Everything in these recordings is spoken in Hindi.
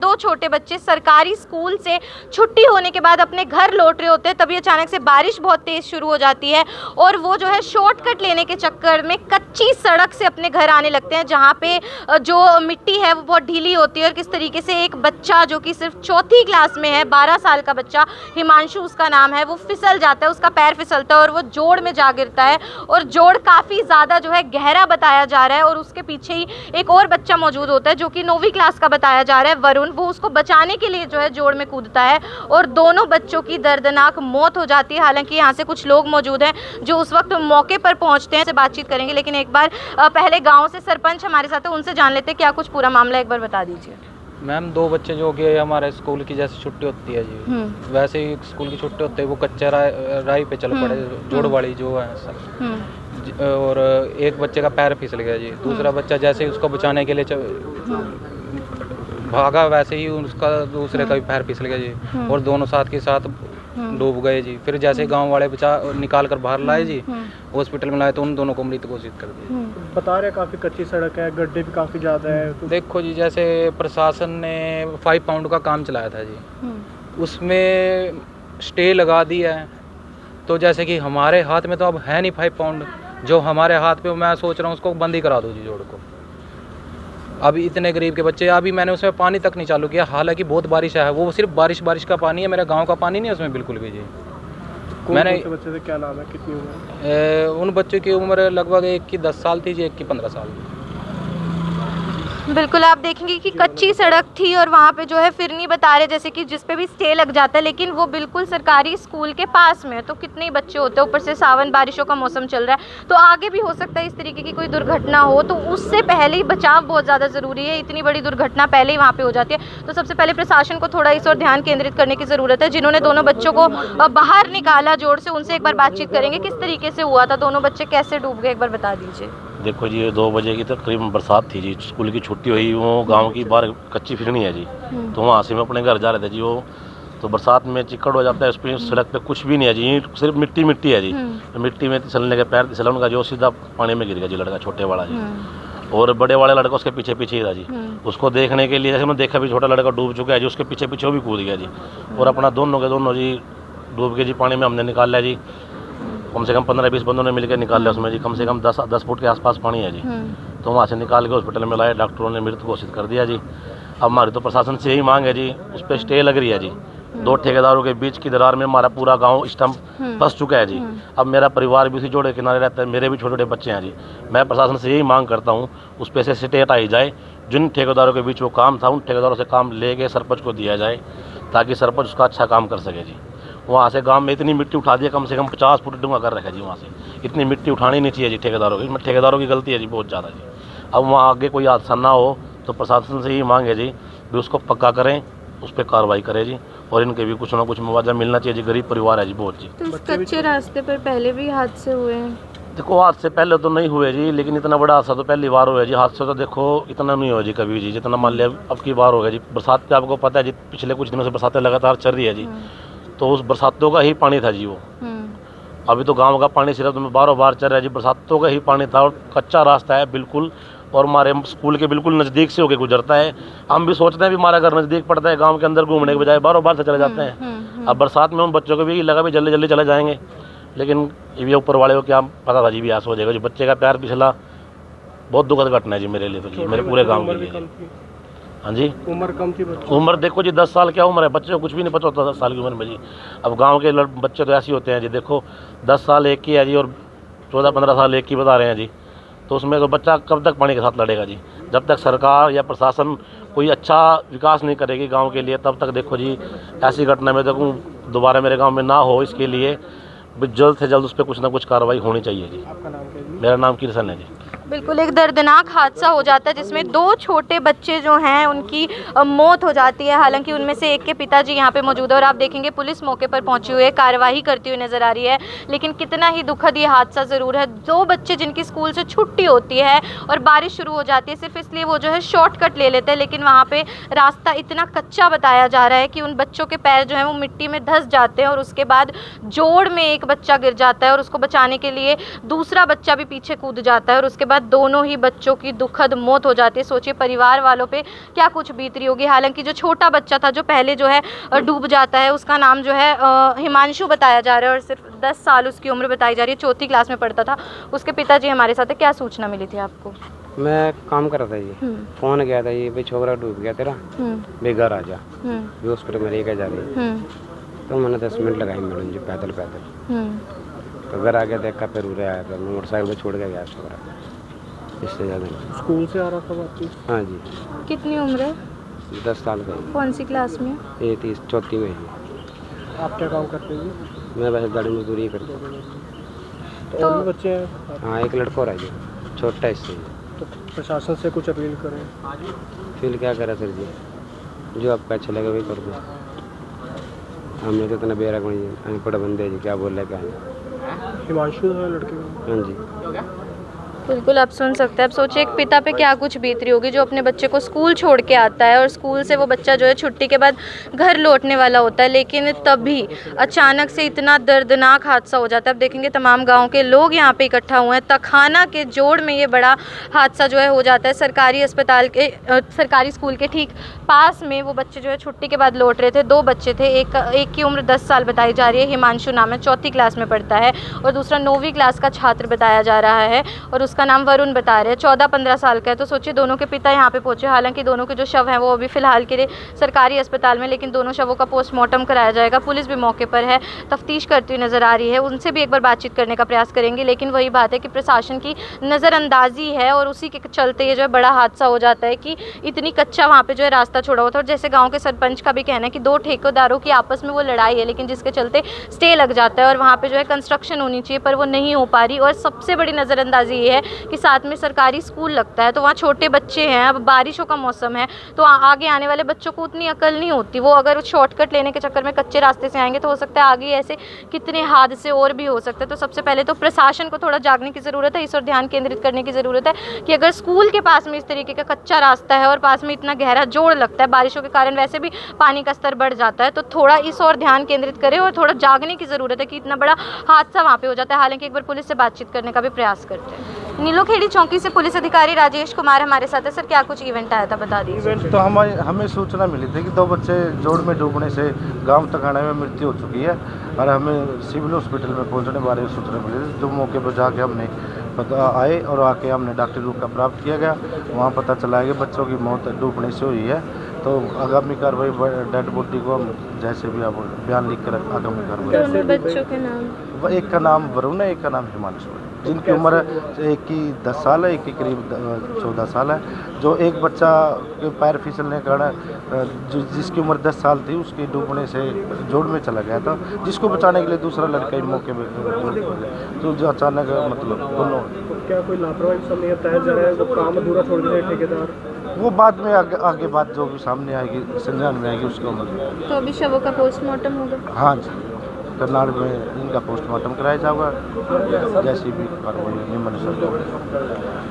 दो छोटे बच्चे सरकारी स्कूल से छुट्टी होने के बाद अपने घर लौट रहे होते हैं, तभी अचानक से बारिश बहुत तेज़ शुरू हो जाती है और वो जो है शॉर्टकट लेने के चक्कर में कच्ची सड़क से अपने घर आने लगते हैं, जहाँ पे जो मिट्टी है वो बहुत ढीली होती है। और किस तरीके से एक बच्चा जो कि सिर्फ चौथी क्लास में है, 12 साल का बच्चा, हिमांशु उसका नाम है, वो फिसल जाता है, उसका पैर फिसलता है और वो जोड़ में जा गिरता है और जोड़ काफ़ी ज़्यादा जो है गहरा बताया जा रहा है। और उसके पीछे ही एक और बच्चा मौजूद होता है जो कि 9वीं क्लास का बताया जा रहा है, वरुण। वो उसको बचाने के लिए जो है जोड़ में कूदता है और दोनों बच्चों की दर्दनाक मौत हो जाती है। हालांकि यहाँ से कुछ लोग मौजूद हैं जो उस वक्त मौके पर पहुँचते हैं, से बातचीत करेंगे, लेकिन एक बार पहले गाँव से सरपंच हमारे साथ है, उनसे जान लेते हैं क्या कुछ पूरा मामला, एक बार बता दीजिए। मैम, दो बच्चे जो कि हमारे स्कूल की जैसे छुट्टी होती है जी, वैसे ही स्कूल की छुट्टी होती है, वो कच्चे राही पे चल पड़े, जोड़ वाली जो है सर। और एक बच्चे का पैर फिसल गया जी, दूसरा बच्चा जैसे ही उसको बचाने के लिए भागा, वैसे ही उसका दूसरे का भी पैर फिसल गया जी और दोनों साथ के साथ डूब गए जी। फिर जैसे गांव वाले बचा निकाल कर बाहर लाए जी, हॉस्पिटल में लाए तो उन दोनों को मृत घोषित कर दिया। बता रहे काफ़ी कच्ची सड़क है, गड्ढे भी काफ़ी ज़्यादा है। तो देखो जी, जैसे प्रशासन ने 5 पाउंड का काम चलाया था जी, उसमें स्टे लगा दिया है, तो जैसे कि हमारे हाथ में तो अब है नहीं 5 पाउंड, जो हमारे हाथ पे मैं सोच रहा हूँ उसको बंद ही करा दो जी जोड़ को। अभी इतने गरीब के बच्चे, अभी मैंने उसमें पानी तक नहीं चालू किया, हालांकि बहुत बारिश है, वो सिर्फ बारिश का पानी है, मेरा गांव का पानी नहीं है उसमें बिल्कुल भी जी। मैंने बच्चे से क्या नाम है, कितनी उम्र है? उन बच्चों की उम्र लगभग एक की 10 साल थी जी, एक की 15 साल। बिल्कुल, आप देखेंगे कि कच्ची सड़क थी और वहाँ पे जो है फिर नहीं बता रहे जैसे कि जिस पे भी स्टे लग जाता है, लेकिन वो बिल्कुल सरकारी स्कूल के पास में है, तो कितने ही बच्चे होते हैं, ऊपर से सावन बारिशों का मौसम चल रहा है, तो आगे भी हो सकता है इस तरीके की कोई दुर्घटना हो, तो उससे पहले ही बचाव बहुत ज़्यादा ज़रूरी है। इतनी बड़ी दुर्घटना पहले ही वहाँ पर हो जाती है, तो सबसे पहले प्रशासन को थोड़ा इस ओर ध्यान केंद्रित करने की ज़रूरत है। जिन्होंने दोनों बच्चों को बाहर निकाला जोड़ से, उनसे एक बार बातचीत करेंगे, किस तरीके से हुआ था, दोनों बच्चे कैसे डूब गए, एक बार बता दीजिए। देखो जी, 2 बजे की तकरीबन बरसात थी जी, स्कूल की छुट्टी हुई, वो गांव की बाहर कच्ची फिरनी है जी, तो वहाँ से मैं अपने घर जा रहे थे जी, वो तो बरसात में चिकड़ हो जाता है, उस पर सड़क पे कुछ भी नहीं है जी, सिर्फ मिट्टी है जी। मिट्टी में फिसलने के पैर फिसलन का जो सीधा पानी में गिर गया जी लड़का, छोटे वाला जी, और बड़े वाले लड़का उसके पीछे ही था जी। उसको देखने के लिए जैसे मैंने देखा भी छोटा लड़का डूब चुका है जी, उसके पीछे वो भी कूद गया जी, और अपना दोनों के दोनों जी डूब के जी पानी में हमने निकाल लिया जी। कम से कम 15-20 बंदों ने मिलकर निकाल लिया उसमें जी, कम से कम 10 फुट के आसपास पानी है जी। तो वहाँ से निकाल के हॉस्पिटल में लाए, डॉक्टरों ने मृत घोषित कर दिया जी। अब हमारी तो प्रशासन से यही मांग है जी, उस पर स्टे लग रही है जी। 2 ठेकेदारों के बीच की दरार में हमारा पूरा गांव स्टम्प फंस चुका है जी। अब मेरा परिवार भी उसी जोड़ के किनारे रहता है, मेरे भी छोटे छोटे बच्चे हैं जी। मैं प्रशासन से यही मांग करता हूँ उस पर से स्टे हटाई जाए, जिन ठेकेदारों के बीच वो काम था उन ठेकेदारों से काम लेके सरपंच को दिया जाए, ताकि सरपंच उसका अच्छा काम कर सके जी। वहाँ से गांव में इतनी मिट्टी उठा दिया, कम से कम 50 फुट डूंगा कर रखा जी, वहाँ से इतनी मिट्टी उठानी नहीं चाहिए जी ठेकेदारों की गलती है जी, बहुत ज़्यादा जी। अब वहाँ आगे कोई हादसा ना हो तो प्रशासन से ही मांग है जी भी उसको पक्का करें, उस पर कार्रवाई करें जी, और इनके भी कुछ ना कुछ मुआवजा मिलना चाहिए जी, गरीब परिवार है जी बहुत जी। तो कच्चे रास्ते पर पहले भी हादसे हुए हैं? देखो, हादसे पहले तो नहीं हुए जी, लेकिन इतना बड़ा हादसा तो पहली बार हुआ जी। हादसे तो देखो इतना नहीं हुआ जी कभी जी, जितना मान लिया अब की बार हो गया जी। बरसात पे आपको पता है जी, पिछले कुछ दिनों से बरसातें लगातार चल रही है जी, तो उस बरसातों का ही पानी था जी वो। अभी तो गांव का पानी सिर्फ बारों बार चल रहा है जी, बरसातों का ही पानी था, और कच्चा रास्ता है बिल्कुल, और हमारे स्कूल के बिल्कुल नज़दीक से होके गुजरता है। हम भी सोचते हैं भी हमारा घर नज़दीक पड़ता है, गांव के अंदर घूमने के बजाय बारों बार से चले जाते हैं। अब बरसात में उन बच्चों को भी लगा भी जल्दी जल्दी चले जाएंगे, लेकिन ये ऊपर वाले को क्या पता था जी भी ऐसा हो जाएगा जी। बच्चे का पैर पिछला बहुत दुखद घटना है जी मेरे लिए, तो जी मेरे पूरे गाँव के लिए। हाँ जी, उम्र कम थी? उम्र देखो जी, 10 साल क्या उम्र है, बच्चे को कुछ भी नहीं पता होता 10 साल की उम्र में जी। अब गांव के बच्चे तो ऐसे होते हैं जी, देखो 10 साल एक की है जी, और 14-15 साल एक की बता रहे हैं जी, तो उसमें तो बच्चा कब तक पानी के साथ लड़ेगा जी। जब तक सरकार या प्रशासन कोई अच्छा विकास नहीं करेगी गांव के लिए, तब तक देखो जी ऐसी घटना में देखूँ दोबारा मेरे गांव में ना हो, इसके लिए जल्द से जल्द उस पर कुछ ना कुछ कार्रवाई होनी चाहिए जी। आपका नाम क्या है? मेरा नाम किरसन है जी। बिल्कुल, एक दर्दनाक हादसा हो जाता है जिसमें 2 छोटे बच्चे जो हैं उनकी मौत हो जाती है। हालांकि उनमें से एक के पिताजी यहाँ पे मौजूद है और आप देखेंगे पुलिस मौके पर पहुंची हुई है, कार्रवाई करती हुई नज़र आ रही है। लेकिन कितना ही दुखद ये हादसा ज़रूर है। 2 बच्चे जिनकी स्कूल से छुट्टी होती है और बारिश शुरू हो जाती है, सिर्फ इसलिए वो जो है शॉर्टकट ले लेते हैं, लेकिन वहाँ पर रास्ता इतना कच्चा बताया जा रहा है कि उन बच्चों के पैर जो हैं वो मिट्टी में धंस जाते हैं, और उसके बाद जोड़ में एक बच्चा गिर जाता है और उसको बचाने के लिए दूसरा बच्चा भी पीछे कूद जाता है, और उसके बाद बाद दोनों ही बच्चों की दुखद मौत हो जाती है। सोचिए परिवार वालों पे क्या कुछ बीत रही होगी। हालांकि जो छोटा बच्चा था जो पहले जो है डूब जाता है, उसका नाम जो है हिमांशु बताया जा रहा है और सिर्फ 10 साल उसकी उम्र बताई जा रही है, 4th क्लास में पढ़ता था। उसके पिताजी हमारे साथ है। क्या सूचना मिली थी आपको? मैं काम कर रहा था जी, फोन गया था ये भाई छोकरा डूब गया तेरा, भी घर आ जा, भी हॉस्पिटल में लेकर जा रही है। तो मैंने 10 मिनट लगाई मैडम जी पैदल तो घर आ गया, देखा फिर उरे आया था, मोटरसाइकिल पे छोड़ के गया छोकरा, इससे ज़्यादा नहीं। स्कूल से आ रहा था वापस? हाँ जी। कितनी उम्र है? 10 साल का। कौन सी क्लास में? ये 34 में है। आप क्या काम करते हैं जी? मैं वैसे गाड़ी मजदूरी करता हूँ। तो और भी बच्चे हैं? हाँ, एक लड़का और है जी, छोटा इससे। तो प्रशासन से कुछ अपील करें? फिर क्या करा सर जी, जो आपका अच्छा लगे वही कर दो। हमने तो इतना बेरा नहीं है, अनपढ़ बंदे जी, क्या बोल रहे क्या है। हिमांशु है लड़के का? हाँ जी। बिल्कुल आप सुन सकते हैं। अब सोचिए एक पिता पे क्या कुछ बीत रही होगी जो अपने बच्चे को स्कूल छोड़ के आता है और स्कूल से वो बच्चा जो है छुट्टी के बाद घर लौटने वाला होता है, लेकिन तभी अचानक से इतना दर्दनाक हादसा हो जाता है। अब देखेंगे तमाम गांव के लोग यहाँ पे इकट्ठा हुए हैं। तखाना के जोड़ में ये बड़ा हादसा जो है हो जाता है। सरकारी अस्पताल के सरकारी स्कूल के ठीक पास में वो बच्चे जो है छुट्टी के बाद लौट रहे थे। 2 बच्चे थे, एक की उम्र 10 साल बताई जा रही है, हिमांशु नाम है, 4th क्लास में पढ़ता है, और दूसरा 9वीं क्लास का छात्र बताया जा रहा है और उसका नाम वरुण बता रहे हैं, 14-15 साल का है। तो सोचिए दोनों के पिता यहाँ पे पहुंचे। हालांकि दोनों के जो शव हैं वो अभी फिलहाल के लिए सरकारी अस्पताल में, लेकिन दोनों शवों का पोस्टमार्टम कराया जाएगा। पुलिस भी मौके पर है, तफ्तीश करती हुई नजर आ रही है। उनसे भी एक बार बातचीत करने का प्रयास करेंगे, लेकिन वही बात है कि प्रशासन की नज़रअंदाजी है और उसी के चलते ये जो है बड़ा हादसा हो जाता है कि इतनी कच्चा वहाँ पे जो है रास्ता छोड़ा हुआ था। और जैसे गाँव के सरपंच का भी कहना है कि 2 ठेकेदारों की आपस में वो लड़ाई है, लेकिन जिसके चलते स्टे लग जाता है और वहाँ पे जो है कंस्ट्रक्शन होनी चाहिए पर वो नहीं हो पा रही। और सबसे बड़ी नज़रअंदाजी ये है कि साथ में सरकारी स्कूल लगता है, तो वहाँ छोटे बच्चे हैं, अब बारिशों का मौसम है, तो आगे आने वाले बच्चों को उतनी अकल नहीं होती। वो अगर शॉर्टकट लेने के चक्कर में कच्चे रास्ते से आएंगे तो हो सकता है आगे ऐसे कितने हादसे और भी हो सकते हैं। तो सबसे पहले तो प्रशासन को थोड़ा जागने की ज़रूरत है, इस और ध्यान केंद्रित करने की ज़रूरत है कि अगर स्कूल के पास में इस तरीके का कच्चा रास्ता है और पास में इतना गहरा जोड़ लगता है, बारिशों के कारण वैसे भी पानी का स्तर बढ़ जाता है, तो थोड़ा इस और ध्यान केंद्रित करें और थोड़ा जागने की ज़रूरत है कि इतना बड़ा हादसा वहाँ पे हो जाता है। हालांकि एक बार पुलिस से बातचीत करने का भी प्रयास करते हैं। नीलोखेड़ी चौकी से पुलिस अधिकारी राजेश कुमार हमारे साथ है। सर क्या कुछ इवेंट आया था, बता दीजिए। इवेंट तो हमें सूचना मिली थी कि 2 बच्चे जोड़ में डूबने से गांव तखाना में मृत्यु हो चुकी है और हमें सिविल हॉस्पिटल में पहुंचने बारे में सूचना मिली थी। जो मौके पर जाके हमने आए और आके हमने डॉक्टरी रूप का प्राप्त किया गया। वहाँ पता चला कि बच्चों की मौत डूबने से हुई है। तो आगामी कार्रवाई डेड बॉडी को हम जैसे भी आप बयान लिख कर आगामी कार्रवाई। दोनों बच्चों के नाम? एक का नाम वरुण है, एक का नाम हिमांशु है, जिनकी उम्र एक की 10 साल है, एक की करीब 14 साल है। जो एक बच्चा के पैर फिसलने के कारण जिसकी उम्र 10 साल थी उसकी डूबने से जोड़ में चला गया था, जिसको बचाने के लिए दूसरा लड़का ही मौके पर तो जो अचानक मतलब दोनों। क्या कोई लापरवाही सामने बताया जा रहा है, वो काम अधूरा छोड़ रहे ठेकेदार? वो बाद में आगे बात जो भी सामने आएगी संज्ञान में आएगी उसको मतलब। तो अभी शवों का पोस्टमार्टम होगा? हाँ जी, करनाल में इनका पोस्टमार्टम कराया जाएगा, जैसी भी कार्रवाई निम्न।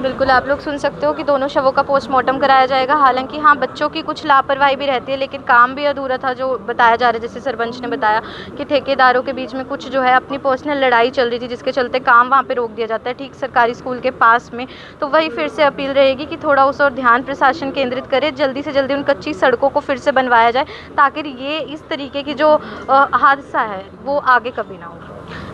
बिल्कुल आप लोग सुन सकते हो कि दोनों शवों का पोस्टमार्टम कराया जाएगा। हालांकि हाँ बच्चों की कुछ लापरवाही भी रहती है, लेकिन काम भी अधूरा था जो बताया जा रहा है। जैसे सरपंच ने बताया कि ठेकेदारों के बीच में कुछ जो है अपनी पर्सनल लड़ाई चल रही थी, जिसके चलते काम वहाँ पे रोक दिया जाता है ठीक सरकारी स्कूल के पास में। तो वही फिर से अपील रहेगी कि थोड़ा उस और ध्यान प्रशासन केंद्रित करे, जल्दी से जल्दी उन कच्ची सड़कों को फिर से बनवाया जाए ताकि ये इस तरीके की जो हादसा है वो आगे कभी ना हो।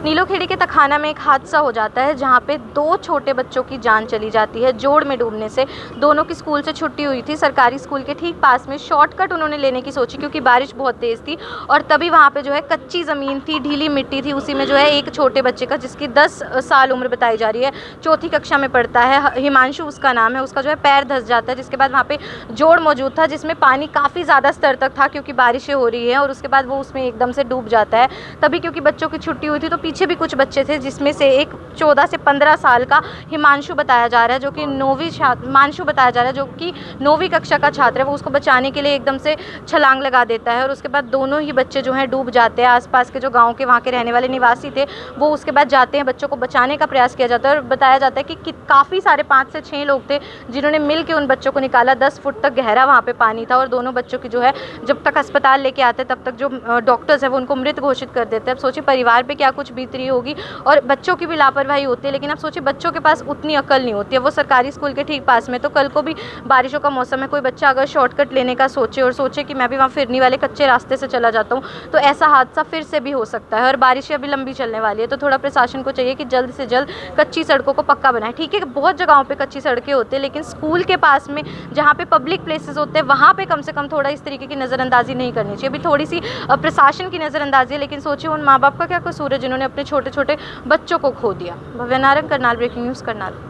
नीलोखेड़ी के तखाना में एक हादसा हो जाता है जहां पे 2 छोटे बच्चों की जान चली जाती है जोड़ में डूबने से। दोनों की स्कूल से छुट्टी हुई थी, सरकारी स्कूल के ठीक पास में शॉर्टकट उन्होंने लेने की सोची क्योंकि बारिश बहुत तेज़ थी और तभी वहां पे जो है कच्ची ज़मीन थी, ढीली मिट्टी थी, उसी में जो है एक छोटे बच्चे का जिसकी 10 साल उम्र बताई जा रही है, 4th कक्षा में पढ़ता है, हिमांशु उसका नाम है, उसका जो है पैर धंस जाता है। जिसके बाद वहाँ पे जोड़ मौजूद था जिसमें पानी काफ़ी ज़्यादा स्तर तक था क्योंकि बारिशें हो रही हैं, और उसके बाद वो उसमें एकदम से डूब जाता है। तभी क्योंकि बच्चों की छुट्टी हुई थी तो पीछे भी कुछ बच्चे थे जिसमें से एक 14 से 15 साल का हिमांशु बताया जा रहा है जो कि 9वीं कक्षा का छात्र है। वो उसको बचाने के लिए एकदम से छलांग लगा देता है और उसके बाद दोनों ही बच्चे जो हैं डूब जाते हैं। आसपास के जो गांव के वहाँ के रहने वाले निवासी थे वो उसके बाद जाते हैं, बच्चों को बचाने का प्रयास किया जाता है और बताया जाता है कि काफ़ी सारे 5 से 6 लोग थे जिन्होंने मिल के उन बच्चों को निकाला। 10 फुट तक गहरा वहाँ पे पानी था और दोनों बच्चों की जो है जब तक अस्पताल लेके आते तब तक जो डॉक्टर्स हैं वो उनको मृत घोषित कर देते हैं। अब सोचिए परिवार पे क्या कुछ बीत रही होगी और बच्चों की भी लापरवाही होती है। लेकिन आप सोचिए बच्चों के पास उतनी अकल नहीं होती है, वो सरकारी स्कूल के ठीक पास में, तो कल को भी बारिशों का मौसम है, कोई बच्चा अगर शॉर्टकट लेने का सोचे और सोचे कि मैं भी वहाँ फिरनी वाले कच्चे रास्ते से चला जाता हूँ, तो ऐसा हादसा फिर से भी हो सकता है। और बारिशें अभी लंबी चलने वाली है, तो थोड़ा प्रशासन को चाहिए कि जल्द से जल्द कच्ची सड़कों को पक्का बनाए। ठीक है, बहुत जगहों पे कच्ची सड़कें होती हैं, लेकिन स्कूल के पास में जहाँ पे पब्लिक प्लेसेस होते हैं वहाँ पे कम से कम थोड़ा इस तरीके की नज़रअंदाजी नहीं करनी चाहिए। अभी थोड़ी सी प्रशासन की नज़रअंदाजी है, लेकिन सोचिए उन माँ बाप का क्या कसूर है जिन्होंने अपने छोटे छोटे बच्चों को खो दिया। भव्य नारंग, करनाल ब्रेकिंग न्यूज़, करनाल।